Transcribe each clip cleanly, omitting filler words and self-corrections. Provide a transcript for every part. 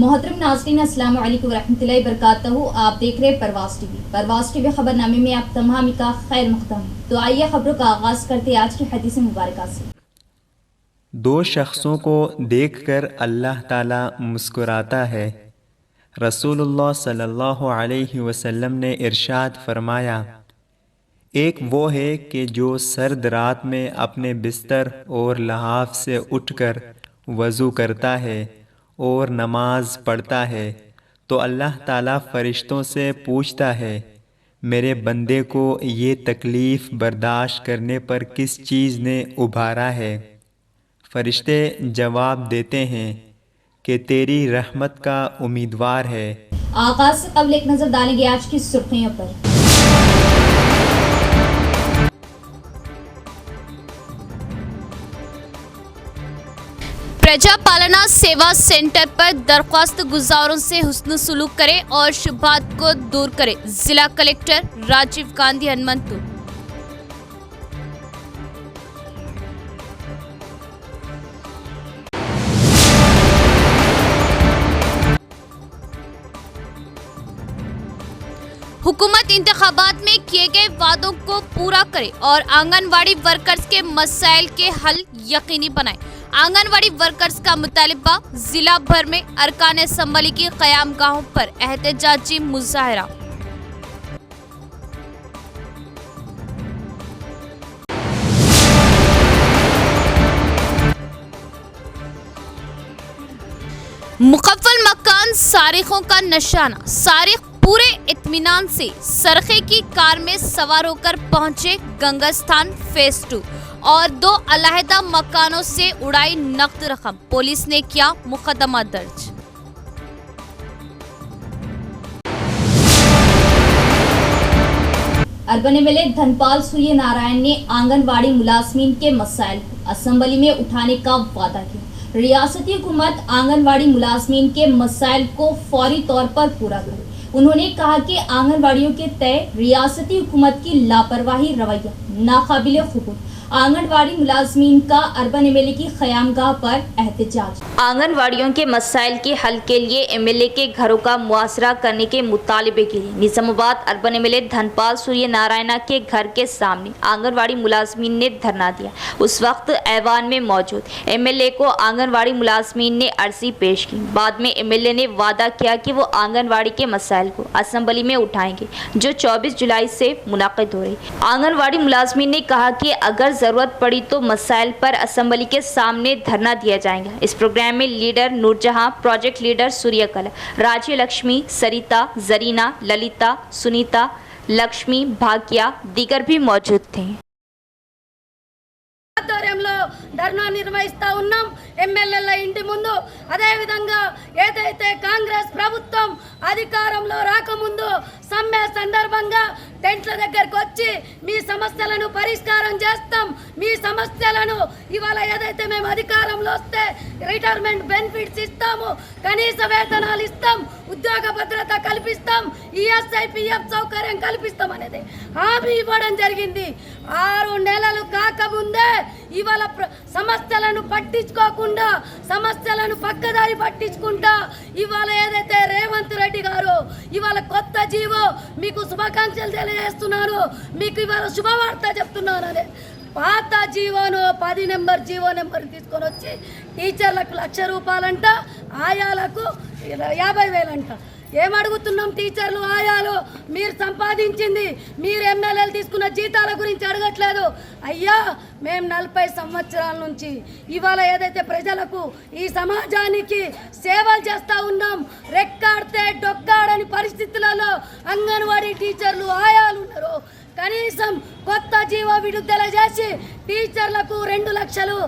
मोहतरम नाज़रीन, अस्सलाम वालेकुम रहमतुल्लाहि बरकातहू। आप देख रहे परवाज़ टीवी। परवाज़ टीवी खबरनामे में आप तमाम का खैर मक़दम। तो आइए खबरों का आगाज़ करते आज की हदीस मुबारक से। दो शख्सों को देखकर अल्लाह ताला मुस्कुराता है। रसूलुल्लाह सल्लल्लाहु अलैहि वसल्लम ने इरशाद फरमाया, एक वो है कि जो सर्द रात में अपने बिस्तर और लहाफ से उठकर वज़ू करता है और नमाज पढ़ता है तो अल्लाह ताला फ़रिश्तों से पूछता है, मेरे बंदे को ये तकलीफ़ बर्दाश्त करने पर किस चीज़ ने उभारा है। फ़रिश्ते जवाब देते हैं कि तेरी रहमत का उम्मीदवार है। आगाज़ से कबल एक नज़र डालेंगे आज की सुर्खियों पर। प्रजा पालना सेवा सेंटर पर दरख्वास्त गुजारों से हुस्न सलूक करें और शुबहात को दूर करें। जिला कलेक्टर राजीव गांधी हनुमंतु। हुकूमत इंतखाबात में किए गए वादों को पूरा करे और आंगनवाड़ी वर्कर्स के मसाइल के हल यकीनी बनाए। आंगनवाड़ी वर्कर्स का मुतालिबा, जिला भर में अरकान असम्बली की क़यामगाहों पर एहतजाजी मुजाहरा। मुकफ्फल मकान सारिखों का निशाना। सारिख पूरे इत्मीनान से सरखे की कार में सवार होकर पहुंचे गंगास्थान फेज 2 और 2 अलहदा मकानों से उड़ाई नकद रकम। पुलिस ने किया मुकदमा दर्ज। अर्बन एमएलए धनपाल सूर्य नारायण ने आंगनवाड़ी मुलाजमीन के मसाइल को असेंबली में उठाने का वादा किया। रियासती हुकूमत आंगनवाड़ी मुलाजमीन के मसाइल को फौरी तौर पर पूरा करे। उन्होंने कहा कि आंगनवाड़ियों के तय रियासती हुकूमत की लापरवाही रवैया नाकाबिले कबूल। आंगनवाड़ी मुलाजमीन का अर्बन एमएलए की क़यामगाह पर एहतजाज। आंगनवाड़ियों के मसाइल के हल के लिए एमएलए के घरों का मुआसरा करने के मुतालिबे के लिए निज़ामाबाद अर्बन एमएलए धनपाल सूर्य नारायण के घर के सामने आंगनवाड़ी मुलाजमीन ने धरना दिया। उस वक्त ऐवान में मौजूद एमएलए को आंगनवाड़ी मुलाजमीन ने अर्जी पेश की। बाद में एमएलए ने वादा किया कि वो आंगनवाड़ी के मसाइल को असेंबली में उठाएंगे, जो 24 जुलाई से मुनाकिद हो रही। आंगनवाड़ी मुलाजमीन ने कहा कि अगर जरूरत पड़ी तो मसाइल पर असेंबली के सामने धरना दिया जाएगा। इस प्रोग्राम में leader Noor Jahan, project leader Suryakala, राज्य लक्ष्मी, सरिता, जरीना, ललिता, सुनीता, लक्ष्मी, भाग्या दीगर भी मौजूद थे। ఆధ్వర్యంలో ధర్నా నిర్వహిస్తా ఉన్నాం ఎమ్మెల్యేల ఇంటి ముందు. అదే విధంగా ఏదైతే కాంగ్రెస్ ప్రభుత్వం అధికారంలో రాకముందు సమ్మె సందర్భంగా టెంట్ల దగ్గరకు వచ్చి మీ సమస్యలను పరిష్కారం చేస్తాం, మీ సమస్యలను ఇవాళ ఏదైతే మేము అధికారంలో వస్తే రిటైర్మెంట్ బెనిఫిట్స్ ఇస్తాము, కనీస వేతనాలు ఇస్తాం, ఉద్యోగ భద్రత కల్పిస్తాం, ఈఎస్ఐ పిఎఫ్ సౌకర్యం కల్పిస్తాం అనేది హామీ ఇవ్వడం జరిగింది. 6 నెలలు కాకముందే ఇవాళ సమస్యలను పట్టించుకోకుండా, సమస్యలను పక్కదారి పట్టించుకుంటా ఇవాళ ఏదైతే రేవంత్ రెడ్డి గారు ఇవాళ కొత్త జీవో మీకు శుభాకాంక్షలు తెలియజేస్తున్నారు, మీకు ఇవాళ శుభవార్త చెప్తున్నారు. అదే పాత జీవోను 10 నెంబర్ జీవో నెంబర్ తీసుకొని వచ్చి టీచర్లకు 1,00,000 రూపాయలంట, ఆయాలకు 50,000 అంట. ఏమడుగుతున్నాం టీచర్లు, ఆయాలు? మీరు సంపాదించింది, మీరు ఎమ్మెల్యేలు తీసుకున్న జీతాల గురించి అడగట్లేదు. అయ్యా, మేము 40 సంవత్సరాల నుంచి ఇవాళ ఏదైతే ప్రజలకు ఈ సమాజానికి సేవలు చేస్తూ ఉన్నాం. రెక్కాడితే డొక్కాడని పరిస్థితులలో అంగన్వాడీ టీచర్లు, ఆయాలు ఉన్నారు. కనీసం కొత్త జీవో విడుదల చేసి టీచర్లకు 2 లక్షలు,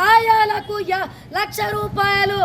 ఆయాలకు 1,00,000 రూపాయలు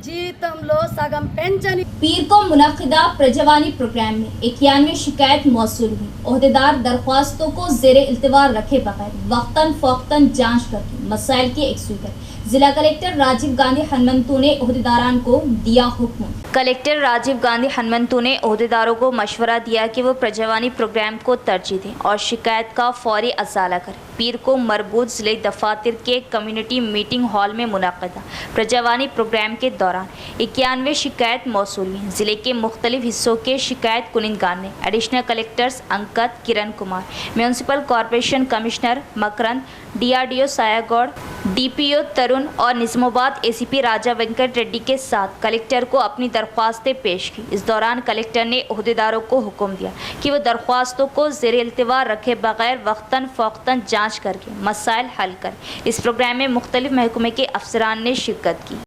जीतमलो सगम पेंशन। पीर को मुनाकिदा प्रजवानी प्रोग्राम में 91 शिकायत मौसूल हुई। ओहदेदार दरख्वास्तों को जेर इल्तिवा रखे बगैर वक्तन फ़ौक्तन जांच करके मसाइल की यकसूई करे। जिला कलेक्टर राजीव गांधी हनुमंतु ने ओहदेदारान को दिया हुक्म। कलेक्टर राजीव गांधी हनुमंतु ने ओहदेदारों को मशवरा दिया कि वो प्रजावानी प्रोग्राम को तरजीह दें और शिकायत का फौरी असाला करें। पीर को मरबूत जिले दफातर के कम्युनिटी मीटिंग हॉल में मुनक़दा प्रजावानी प्रोग्राम के दौरान 91 शिकायत मौसूल हुई। जिले के मुख्तलिफ हिस्सों के शिकायत कुनिंदगान ने additional collectors अंकत, Kiran Kumar, municipal corporation commissioner मकरंद, DRDO सायागौड़, DPO तरुण और निज़ामाबाद ACP राजा वेंकट रेड्डी के साथ कलेक्टर को अपनी दरख्वास्तें पेश की। इस दौरान कलेक्टर ने ओहदेदारों को हुक्म दिया कि वो दरख्वास्तों को ज़ेर इल्तिवा रखे बगैर वक्तन फ़ौक़तन जांच करके मसाइल हल करें। इस प्रोग्राम में मुख्तलिफ महकमे के अफसरान ने शिरकत की।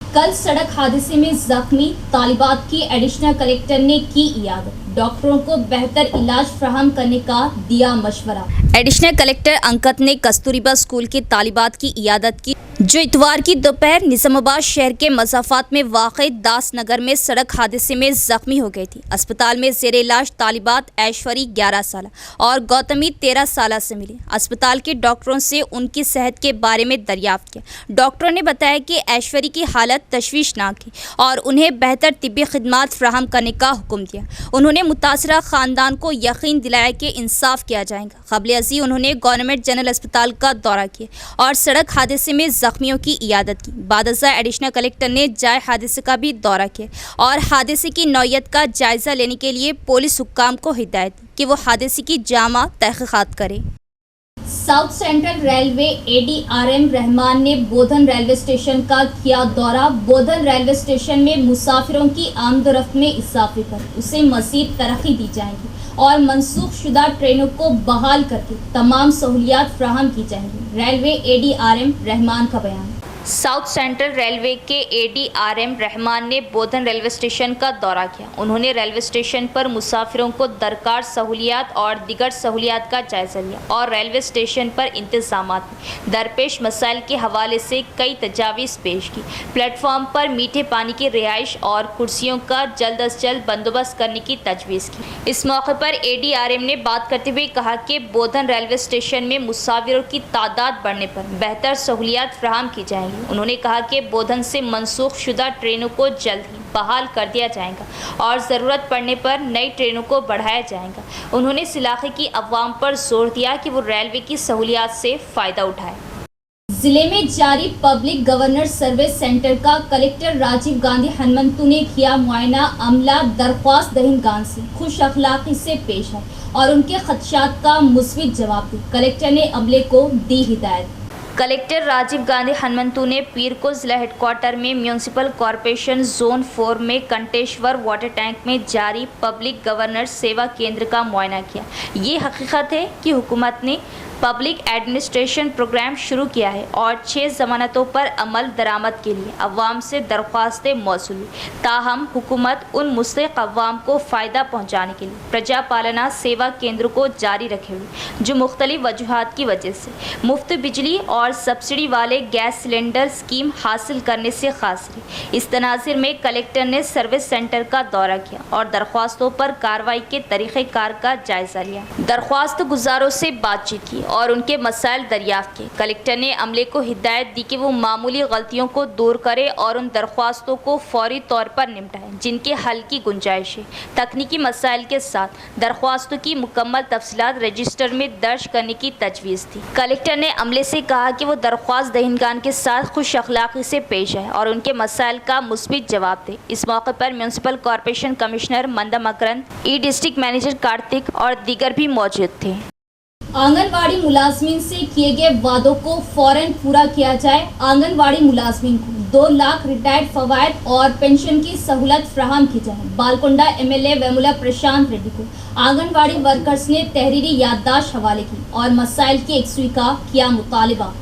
कल सड़क हादसे में जख्मी तालिबात की एडिशनल कलेक्टर ने की इयादत, डॉक्टरों को बेहतर इलाज फराहम करने का दिया मशवरा। एडिशनल कलेक्टर अंकत ने कस्तूरबा स्कूल के तालिबात की इयादत की जो इतवार की दोपहर निज़ामाबाद शहर के मसाफात में वाक़ई दास नगर में सड़क हादसे में जख्मी हो गई थी। अस्पताल में ज़ेर इलाज तालिबात ऐश्वरी 11 साल और गौतमी 13 साल से मिली। अस्पताल के डॉक्टरों से उनकी सेहत के बारे में दरियाफ्त किया। डॉक्टरों ने बताया कि ऐश्वरी की हालत तशवीशनाक है और उन्हें बेहतर तिब्बी खिदमात फराहम करने का हुक्म दिया। उन्होंने मुतासरा ख़ानदान को यकीन दिलाया कि इंसाफ किया जाएगा। क़ब्ल अज़ी उन्होंने गवर्नमेंट जनरल अस्पताल का दौरा किया और सड़क हादसे में जख्मियों की इयादत की। बादशाह एडिशनल कलेक्टर ने जाए हादसे का भी दौरा किया और हादसे की नौयत का जायज़ा लेने के लिए पुलिस हुक्काम को हिदायत दी कि वो हादसे की जामा तहक़ीक़ात करें। South central railway ADRM Rahman ने बोधन रेलवे स्टेशन का किया दौरा। बोधन रेलवे स्टेशन में मुसाफिरों की आमदोरफ्त में इजाफे पर उसे मज़ीद तरक्की दी जाएगी और मनसूख शुदा ट्रेनों को बहाल करके तमाम सहूलियात फराहम की जाएंगी। रेलवे ADRM रहमान का बयान। साउथ सेंट्रल रेलवे के ADRM रहमान ने बोधन रेलवे स्टेशन का दौरा किया। उन्होंने रेलवे स्टेशन पर मुसाफिरों को दरकार सहूलियात और दीगर सहूलियात का जायज़ा लिया और रेलवे स्टेशन पर इंतज़ामात में दरपेश मसाइल के हवाले से कई तजावीज़ पेश की। प्लेटफॉर्म पर मीठे पानी की रिहाइश और कुर्सियों का जल्द अज जल्द बंदोबस्त करने की तजवीज़ की। इस मौके पर ADRM ने बात करते हुए कहा कि बोधन रेलवे स्टेशन में मुसाफिरों की तादाद बढ़ने पर बेहतर सहूलियात फराहम की जाएंगी। उन्होंने कहा कि बोधन से मनसूख शुदा ट्रेनों को जल्द ही बहाल कर दिया जाएगा और ज़रूरत पड़ने पर नई ट्रेनों को बढ़ाया जाएगा। उन्होंने इस इलाके की अवाम पर जोर दिया कि वो रेलवे की सहूलियात से फ़ायदा उठाएं। जिले में जारी पब्लिक गवर्नेंस सर्विस सेंटर का कलेक्टर राजीव गांधी हनुमंतु ने किया मुआयना। अमला दरख्वास्त दहिंदगान से खुश अखलाक़ी से पेश है और उनके खदशात का मुस्बित जवाब दी। कलेक्टर ने अमले को दी हिदायत। कलेक्टर राजीव गांधी हनुमंतु ने पीर को जिला हेडक्वार्टर में म्यूनसिपल कॉरपोरेशन जोन 4 में कंटेश्वर वाटर टैंक में जारी पब्लिक गवर्नेंस सेवा केंद्र का मुआयना किया। ये हकीकत है कि हुकूमत ने पब्लिक एडमिनिस्ट्रेशन प्रोग्राम शुरू किया है और 6 ज़मानतों पर अमल दरामद के लिए अवाम से दरख्वास्तें मौसूल हुई। ताहम हुकूमत उन मुस्तहिक़ अवाम को फ़ायदा पहुँचाने के लिए प्रजा पालना सेवा केंद्र को जारी रखे हुए जो मुख्तलिफ वजूहात की वजह से मुफ्त बिजली और सब्सिडी वाले गैस सिलेंडर स्कीम हासिल करने से खासिर है। इस तनाज़िर में कलेक्टर ने सर्विस सेंटर का दौरा किया और दरख्वास्तों पर कार्रवाई के तरीक़ेकार का जायज़ा लिया। दरख्वास्त गुजारों से बातचीत की और उनके मसाइल दरियाफ्त किए। कलेक्टर ने अमले को हिदायत दी कि वो मामूली गलतियों को दूर करे और उन दरख्वास्तों को फौरी तौर पर निपटाएं जिनके हल की गुंजाइश है। तकनीकी मसाइल के साथ दरख्वास्तों की मुकम्मल तफसीलात रजिस्टर में दर्ज करने की तजवीज़ थी। कलेक्टर ने अमले से कहा कि वो दरख्वास्त दहिंदगान के साथ खुश अखलाक़ी से पेश आए और उनके मसाइल का मुस्बित जवाब दे। इस मौके पर म्यूनसिपल कॉरपोरेशन कमिश्नर मंदा मकरंद, डिस्ट्रिक्ट मैनेजर कार्तिक और दीगर भी मौजूद थे। आंगनवाड़ी मुलाजमीन से किए गए वादों को फौरन पूरा किया जाए। आंगनवाड़ी मुलाजमीन को 2 लाख रिटायर्ड फवायद और पेंशन की सहूलत फ्राहम की जाए। बालकोंडा MLA वेमुला प्रशांत रेड्डी को आंगनवाड़ी वर्कर्स ने तहरीरी याददाश्त हवाले की और मसाइल की एकसुई का किया मुतालबा।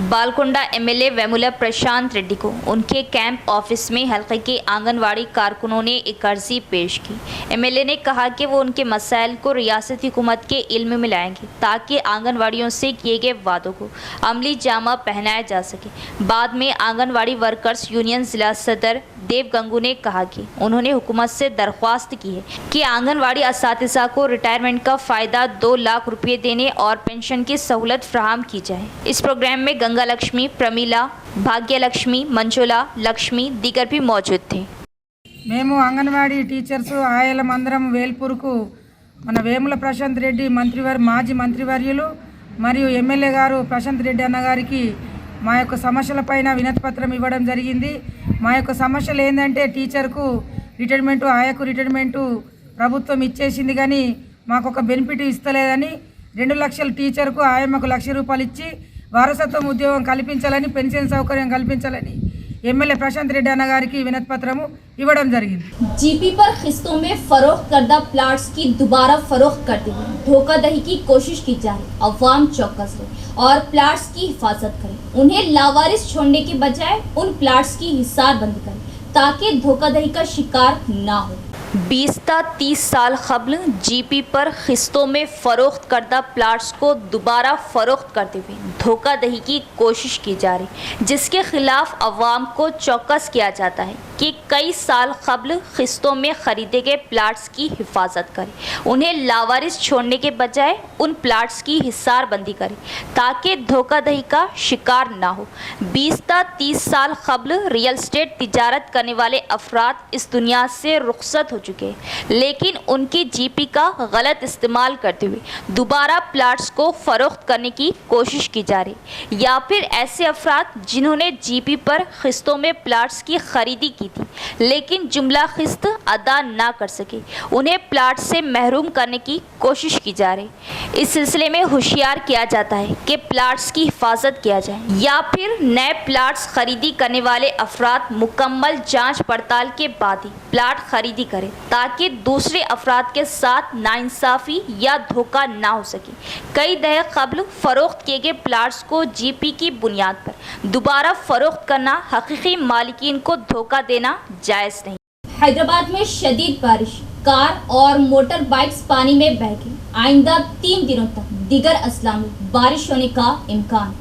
बालकोंडा MLA वेमुला प्रशांत रेड्डी को उनके कैंप ऑफिस में हल्के के आंगनवाड़ी कारकुनों ने एक अर्जी पेश की। MLA ने कहा कि वो उनके मसाइल को रियासती हुकूमत के इल्म में लाएंगे ताकि आंगनवाड़ियों से किए गए वादों को अमली जामा पहनाया जा सके। बाद में आंगनवाड़ी वर्कर्स यूनियन जिला सदर देव गंगू ने कहा कि उन्होंने हुकूमत से दरख्वास्त की है कि आंगनवाड़ी असातिज़ा को रिटायरमेंट का फ़ायदा 2 लाख रुपये देने और पेंशन की सहूलत फ्राहम की जाए। इस प्रोग्राम में गंगा लक्ष्मी, प्रमीला, भाग्य लक्ष्मी, मंजुला, लक्ष्मी दीगर भी मौजूद थे। మేము అంగన్వాడీ టీచర్స్ ఆయలం అందరం వేల్పూర్కు మన వేముల ప్రశాంత్ రెడ్డి మాజీ మంత్రివర్యులు మరియు ఎమ్మెల్యే గారు ప్రశాంత్ రెడ్డి అన్న గారికి మా యొక్క సమస్యలపైన వినతిపత్రం ఇవ్వడం జరిగింది. మా యొక్క సమస్యలు ఏంటంటే టీచర్కు రిటైర్మెంటు, ఆయకు రిటైర్మెంటు ప్రభుత్వం ఇచ్చేసింది కానీ మాకు ఒక బెనిఫిట్ ఇస్తలేదని 2 లక్షల టీచర్కు ఆయమ్మకు ₹1,00,000 ఇచ్చి వారసత్వం ఉద్యోగం కల్పించాలని, పెన్షన్ సౌకర్యం కల్పించాలని ఎమ్మెల్యే ప్రశాంత్ రెడ్డి అన్న గారికి వినతి పత్రము ఇవ్వడం జరిగింది. जीपी पर किस्तों में फरोख्त करदा प्लाट्स की दोबारा फरोख्त करते हुए धोखाधड़ी की कोशिश की जा रही। अवाम चौकस रहे और प्लाट्स की हिफाजत करें। उन्हें लावारिस छोड़ने के बजाय उन प्लाट्स की हिसारबंदी करें ताकि धोखाधड़ी का शिकार ना हो। 20 ता 30 साल कबल जीपी पर किस्तों में फरोख्त करदा प्लाट्स को दोबारा फरोख्त करते हुए धोखाधड़ी की कोशिश की जा रही, जिसके खिलाफ अवाम को चौकस किया जाता है कि कई साल कबल किस्तों में खरीदे गए प्लाट्स की हिफाजत करें, उन्हें लावारिस छोड़ने के बजाय उन प्लाट्स की हिसारबंदी करें ताकि धोखाधड़ी का शिकार ना हो। 20 ता 30 साल कबल रियल एस्टेट तिजारत करने वाले अफराद इस दुनिया से रुखसत हो चुके हैं, लेकिन उनकी जीपी का गलत इस्तेमाल करते हुए दोबारा प्लाट्स को फरोख्त करने की कोशिश की जा रही, या फिर ऐसे अफराद जिन्होंने जीपी पर किस्तों में प्लाट्स की खरीदी की थी लेकिन जुमला किस्त अदा ना कर सके, उन्हें प्लाट से महरूम करने की कोशिश की जा रही। इस सिलसिले में होशियार किया जाता है कि प्लाट्स की हिफाजत किया जाए या फिर नए प्लाट्स खरीदी करने वाले अफराद मुकम्मल जांच पड़ताल के बाद ही प्लाट खरीदी करें ताकि दूसरे अफराद के साथ नाइंसाफ़ी या धोखा ना हो सके। कई दहाके कबल फ़रोख्त किए गए प्लाट्स को जीपी की बुनियाद पर दोबारा फ़रोख्त करना हकीकी मालिकीन को धोखा देना जायज़ नहीं। हैदराबाद में शदीद बारिश, कार और मोटर बाइक्स पानी में बह गई। आइंदा 3 दिनों तक दीगर अजला में बारिश होने का इम्कान।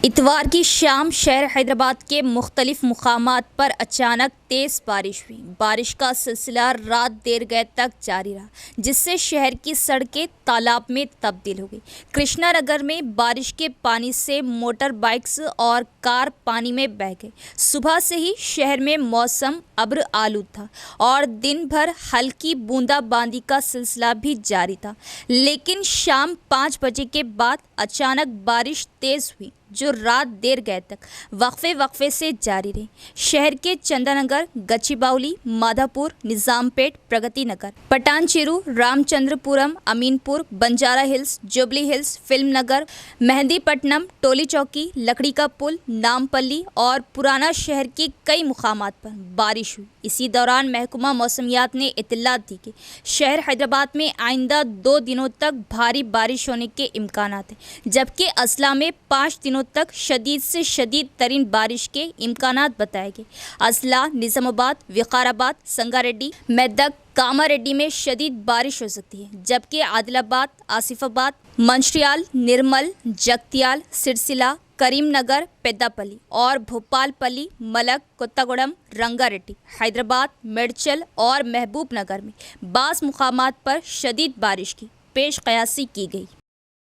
इतवार की शाम शहर हैदराबाद के मुख्तलिफ मुकामात पर अचानक तेज़ बारिश हुई। बारिश का सिलसिला रात देर गए तक जारी रहा, जिससे शहर की सड़कें तालाब में तब्दील हो गई। कृष्णा नगर में बारिश के पानी से मोटर बाइक्स और कार पानी में बह गए। सुबह से ही शहर में मौसम अब्र आलूद था और दिन भर हल्की बूंदाबांदी का सिलसिला भी जारी था, लेकिन शाम 5 बजे के बाद अचानक बारिश तेज़ हुई जो रात देर गए तक वक्फे से जारी रही। शहर के Chandanagar, Gachibowli, Madhapur, Nizampet, Pragathi Nagar, Patancheru, Ramachandrapuram, Ameenpur, Banjara Hills, Jubilee Hills, Film Nagar, Mehdipatnam, Toli Chowki, Lakdi का पुल, नामपल्ली और पुराना शहर के कई मुकामात पर बारिश हुई। इसी दौरान महकमा मौसमियात ने इत्तला दी कि शहर हैदराबाद में आइंदा 2 दिनों तक भारी बारिश होने के इम्कानात हैं, जबकि अजला में 5 दिनों तक शदीद से शदीद तरीन बारिश के इम्कानात बताए गए। अजला निज़ामाबाद, विकाराबाद, संगारेड्डी, मेदक, कामारेड्डी में शदीद बारिश हो सकती है, जबकि आदिलाबाद, आसिफाबाद, मंचिर्याल, निर्मल, जगतियाल, सिरसिला, करीमनगर, पेद्दापल्ली और भोपालपल्ली, मलक, कोत्तागुड़म, रंगारेड्डी, हैदराबाद, मेडचल और महबूब नगर में बाज़ मुकामात पर शदीद बारिश की पेश कयासी की गई।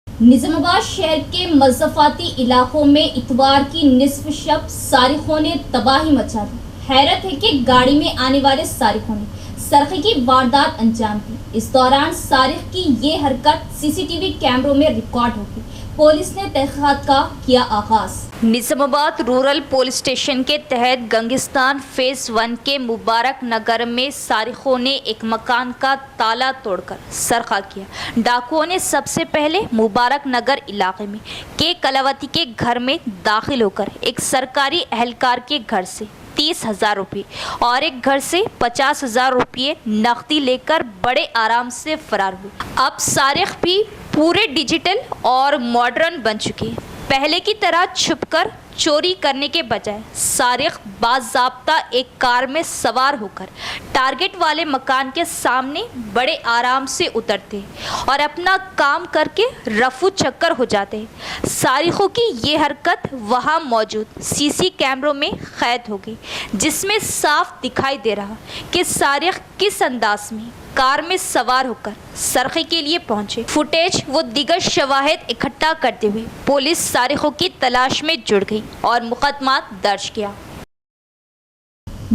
निजामाबाद शहर के मज़फ़ाती इलाकों में इतवार की निस्फ शब सारिकों ने तबाही मचा दी। हैरत है कि गाड़ी में आने वाले सारिकों ने सरक़े की वारदात अंजाम दी। इस दौरान सारिक की ये हरकत सीसीटीवी कैमरों में रिकॉर्ड होगी। पुलिस ने तहक़ीक़ात का किया आगाज़। निज़ामाबाद रूरल पुलिस स्टेशन के तहत गंगिस्तान फेज़ 1 के मुबारक नगर में सारिकों ने एक मकान का ताला तोड़कर सरक़ा किया। डाकुओं ने सबसे पहले मुबारक नगर इलाके में के कलावती के घर में दाखिल होकर एक सरकारी एहलकार के घर से 30,000 रुपये और एक घर से 50,000 रुपये नकदी लेकर बड़े आराम से फरार हुए। अब सारिक भी पूरे डिजिटल और मॉडर्न बन चुके हैं। पहले की तरह छुपकर चोरी करने के बजाय सारिक बाज़ाब्ता एक कार में सवार होकर टारगेट वाले मकान के सामने बड़े आराम से उतरते और अपना काम करके रफू चक्कर हो जाते हैं। सारिकों की ये हरकत वहाँ मौजूद सीसी कैमरों में कैद हो गई, जिसमें साफ दिखाई दे रहा कि सारिक किस अंदाज में कार में सवार होकर सरखे के लिए पहुंचे। फुटेज व दीगर शवाहिद इकट्ठा करते हुए पुलिस सारिखों की तलाश में जुट गई और मुकदमा दर्ज किया।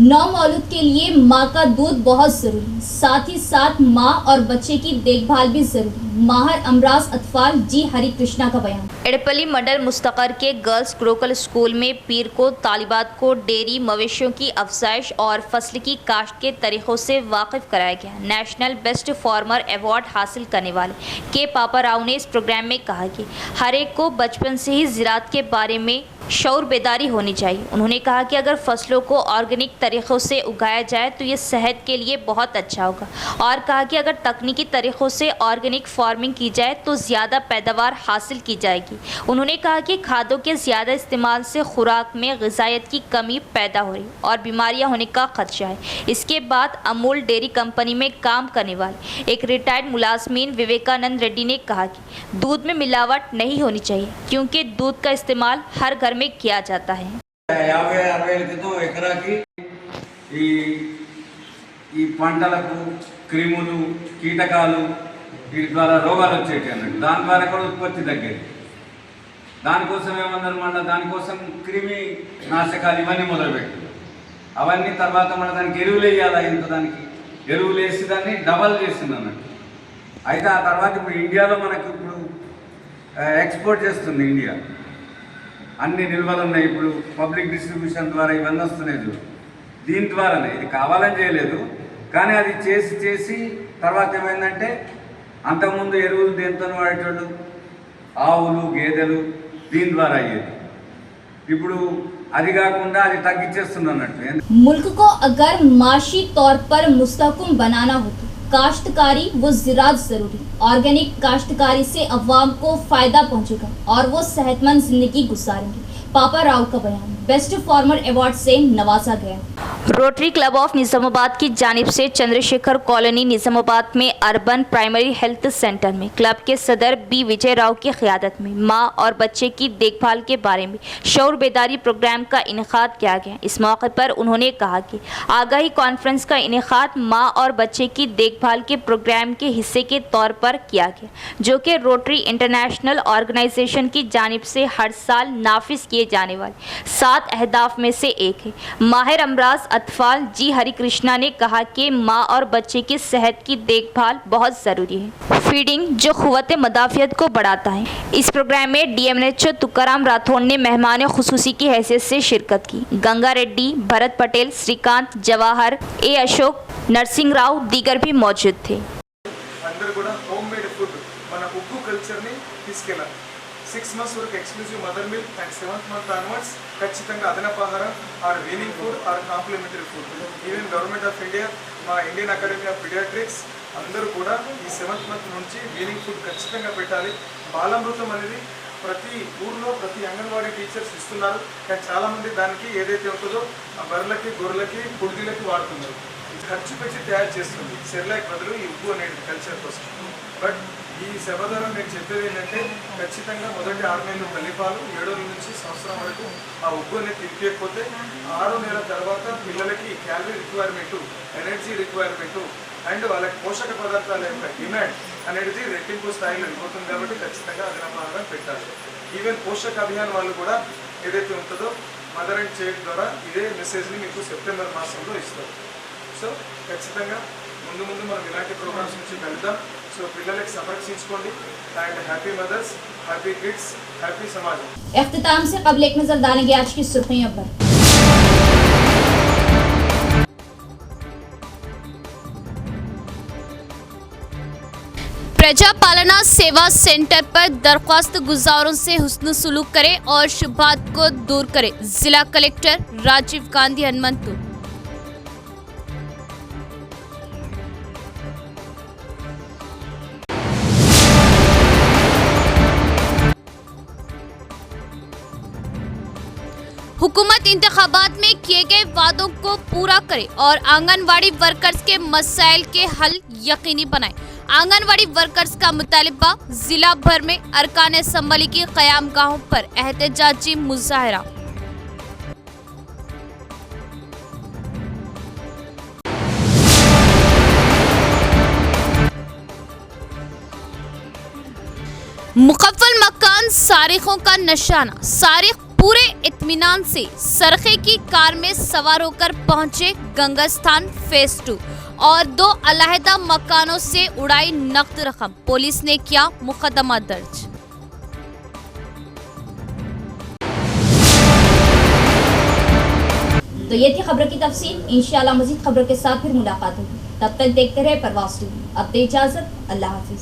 नवमौलूद के लिए माँ का दूध बहुत ज़रूरी है, साथ ही साथ माँ और बच्चे की देखभाल भी ज़रूरी है। माहिर अमराज अतफाल जी हरि कृष्णा का बयान। एड़पल्ली मंडल मुस्तकर के गर्ल्स गुरुकुल स्कूल में पीर को तालिबात को डेयरी मवेशियों की अफजाइश और फसल की काश्त के तरीक़ों से वाकिफ कराया गया। नेशनल बेस्ट फार्मर अवार्ड हासिल करने वाले के पापा राव ने इस प्रोग्राम में कहा कि हर एक को बचपन से ही ज़राअत के बारे में शऊर बेदारी होनी चाहिए। उन्होंने कहा कि अगर फसलों को ऑर्गेनिक तरीक़ों से उगाया जाए तो ये सेहत के लिए बहुत अच्छा होगा, और कहा कि अगर तकनीकी तरीक़ों से ऑर्गेनिक फार्मिंग की जाए तो ज़्यादा पैदावार हासिल की जाएगी। उन्होंने कहा कि खादों के ज़्यादा इस्तेमाल से खुराक में ग़िज़ायत की कमी पैदा हो रही और बीमारियां होने का खदशा है। इसके बाद अमूल डेयरी कंपनी में काम करने वाले एक रिटायर्ड मुलाजमीन विवेकानंद रेड्डी ने कहा कि दूध में मिलावट नहीं होनी चाहिए, क्योंकि दूध का इस्तेमाल हर घर में किया जाता है। 50-60 క్రితం ఎకరాకి ఈ పంటలకు క్రిములు కీటకాలు వీటి ద్వారా రోగాలు వచ్చేటి అన్నట్టు, దాని ద్వారా కూడా ఉత్పత్తి తగ్గేది. దానికోసం ఏమన్నారు మళ్ళీ దానికోసం క్రిమి నాశకాలు ఇవన్నీ మొదలుపెట్టారు. అవన్నీ తర్వాత మళ్ళీ దానికి ఎరువులు వేయాలా, ఇంత దానికి ఎరువులు వేసి దాన్ని డబల్ చేసింది అన్నట్టు. అయితే ఆ తర్వాత ఇప్పుడు ఇండియాలో మనకు ఇప్పుడు ఎక్స్పోర్ట్ చేస్తుంది ఇండియా. అన్ని నిల్వలు ఉన్నాయి, ఇప్పుడు పబ్లిక్ డిస్ట్రిబ్యూషన్ ద్వారా ఇవన్నీ వస్తున్నాయి చూడు. దీని ద్వారానే, ఇది కావాలని చేయలేదు, కానీ అది చేసి తర్వాత ఏమైందంటే అంతకుముందు ఎరువులు దేంతో వాడేటోళ్ళు ఆవులు గేదెలు, దీని ద్వారా అయ్యేది. ఇప్పుడు అది కాకుండా అది తగ్గించేస్తుంది అన్నట్టు. मुल्क को अगर माशी तौर पर मुस्तहकम बनाना हो तो काश्तकारी व ज़राअत ज़रूरी। ऑर्गेनिक काश्तकारी से अवाम को फ़ायदा पहुंचेगा और वो सेहतमंद ज़िंदगी गुजारेंगे। पापा राव का बयान। बेस्ट फार्मर अवार्ड से नवाजा गया। रोटरी क्लब ऑफ निज़ामाबाद की जानिब से चंद्रशेखर कॉलोनी निज़ामाबाद में अर्बन प्राइमरी हेल्थ सेंटर में क्लब के सदर बी विजय राव की क़यादत में माँ और बच्चे की देखभाल के बारे में शऊर बेदारी प्रोग्राम का इनेकाद किया गया। इस मौके पर उन्होंने कहा कि आगाही कॉन्फ्रेंस का इनेकाद माँ और बच्चे की देखभाल के प्रोग्राम के हिस्से के तौर पर किया गया, जो कि रोटरी इंटरनेशनल ऑर्गेनाइजेशन की जानिब से हर साल नाफिज किए जाने वाले 7 अहदाफ में से एक है। माहिर अमराज अतफाल जी हरि कृष्णा ने कहा कि माँ और बच्चे की सेहत की देखभाल बहुत ज़रूरी है। फीडिंग जो क़ुव्वत मदाफ़ियत को बढ़ाता है। इस प्रोग्राम में DMNHO तुकाराम राठौड़ ने मेहमान खुसूसी की हैसियत से शिरकत की। गंगा रेड्डी, भरत पटेल, श्रीकांत, जवाहर, ए अशोक, नरसिंह राव दीगर भी मौजूद थे। అందరూ కూడా హోమ్ మేడ్ ఫుడ్ మన ఉగ్గు కల్చర్ని తీసుకెళ్ళాలి. 6 months వరకు exclusive mother milk and 7th month onwards ఖచ్చితంగా అదనపు ఆహారం or weaning food or complementary food. Even government of India, మా ఇండియన్ అకాడమీ ఆఫ్ పీడియాట్రిక్స్ అందరూ కూడా ఈ 7th month నుంచి వీనింగ్ ఫుడ్ ఖచ్చితంగా పెట్టాలి. బాలామృతం అనేది ప్రతి ఊర్లో ప్రతి అంగన్వాడీ టీచర్స్ ఇస్తున్నారు, కానీ చాలామంది దానికి ఏదైతే ఉంటుందో ఆ బర్రెలకి గొర్రెలకి పుడిలకి వాడుతున్నారు. ఖర్చు పెట్టి తయారు చేస్తుంది సెర్లాక్ బదులు ఈ ఉగ్గు అనేది కల్చర్ కోసం. బట్ ఈ సభ ద్వారా నేను చెప్పేది ఏంటంటే ఖచ్చితంగా మొదటి 6 నెలలు తల్లిపాలు, 7వ నుంచి సంవత్సరం వరకు ఆ ఉగ్గు అనేది తిరిగిపోతే 6వ నెల తర్వాత పిల్లలకి calorie requirement, energy requirement and వాళ్ళకి పోషక పదార్థాల యొక్క డిమాండ్ అనేది రెట్టింపు స్థాయిలో వెళ్ళిపోతుంది. కాబట్టి ఖచ్చితంగా అదనపు ఆహారం పెట్టాలి. ఈవెన్ పోషక అభియాన్ వాళ్ళు కూడా ఏదైతే ఉంటుందో మదర్ అండ్ చైల్డ్ ద్వారా ఇదే మెసేజ్ని మీకు సెప్టెంబర్ మాసంలో ఇస్తారు. సో ఖచ్చితంగా ముందు మనం ఇలాంటి ప్రోగ్రామ్స్ నుంచి వెళ్దాం. సో పిల్లలకి సంరక్షించుకోండి. And happy mothers, happy kids, happy సమాజం. इख्तिताम से कबल एक नजर डालेंगे आज की सुर्खियों पर। प्रजा पालना सेवा सेंटर पर दरख्वास्त गुजारों से हुस्न सलूक करें और शुबहात को दूर करें। जिला कलेक्टर राजीव गांधी हनुमंतु। हुकूमत इंतखाबात में किए गए वादों को पूरा करे और आंगनवाड़ी वर्कर्स के मसाइल के हल यकीनी बनाए। आंगनवाड़ी वर्कर्स का मुतालिबा। जिला भर में अरकान असम्बली की क़यामगाहों पर एहतजाजी मुजाहरा। मुकफ्फल मकान सारिकों का निशाना। सारिक पूरे इत्मीनान से सरखे की कार में सवार होकर पहुंचे गंगस्थान फेज 2 और 2 अलहदा मकानों से उड़ाई नकद रकम। पुलिस ने किया मुकदमा दर्ज। तो ये थी खबर की तफसील। इंशाल्लाह मजीद खबर के साथ फिर मुलाकात होगी। तब तक देखते रहे परवाज़ टीवी। अब दे इजाज़त, अल्लाह हाफिज़।